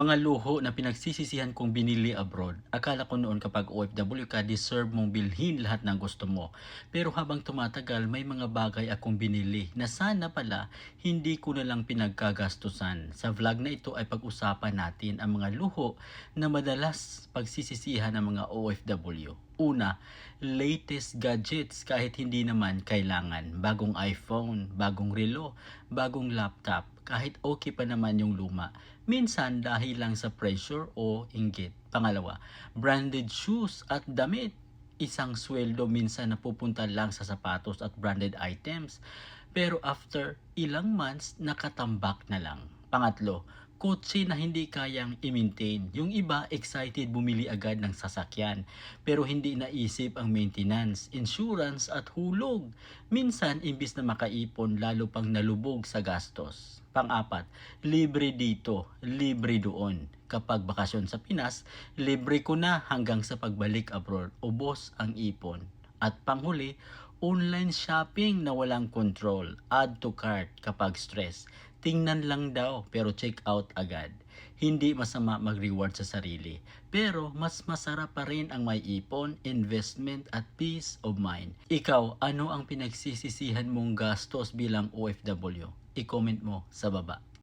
Mga luho na pinagsisisihan kong binili abroad. Akala ko noon kapag OFW ka, deserve mong bilhin lahat ng gusto mo. Pero habang tumatagal, may mga bagay akong binili na sana pala hindi ko na lang pinagkagastusan. Sa vlog na ito ay pag-usapan natin ang mga luho na madalas pagsisisihan ng mga OFW. Una, latest gadgets kahit hindi naman kailangan. Bagong iPhone, bagong relo, bagong laptop, kahit okay pa naman yung luma. Minsan dahil lang sa pressure o inggit. Pangalawa, branded shoes at damit. Isang sweldo minsan napupunta lang sa sapatos at branded items. Pero after ilang months, nakatambak na lang. Pangatlo, kotse na hindi kayang i-maintain. Yung iba excited bumili agad ng sasakyan pero hindi naisip ang maintenance, insurance at hulog. Minsan imbis na makaipon lalo pang nalubog sa gastos. Pang-apat, libre dito, libre doon. Kapag bakasyon sa Pinas, libre ko na hanggang sa pagbalik abroad. Ubos ang ipon. At panghuli, online shopping na walang control. Add to cart kapag stress. Tingnan lang daw pero check out agad. Hindi masama mag-reward sa sarili. Pero mas masarap pa rin ang may ipon, investment at peace of mind. Ikaw, ano ang pinagsisisihan mong gastos bilang OFW? I-comment mo sa baba.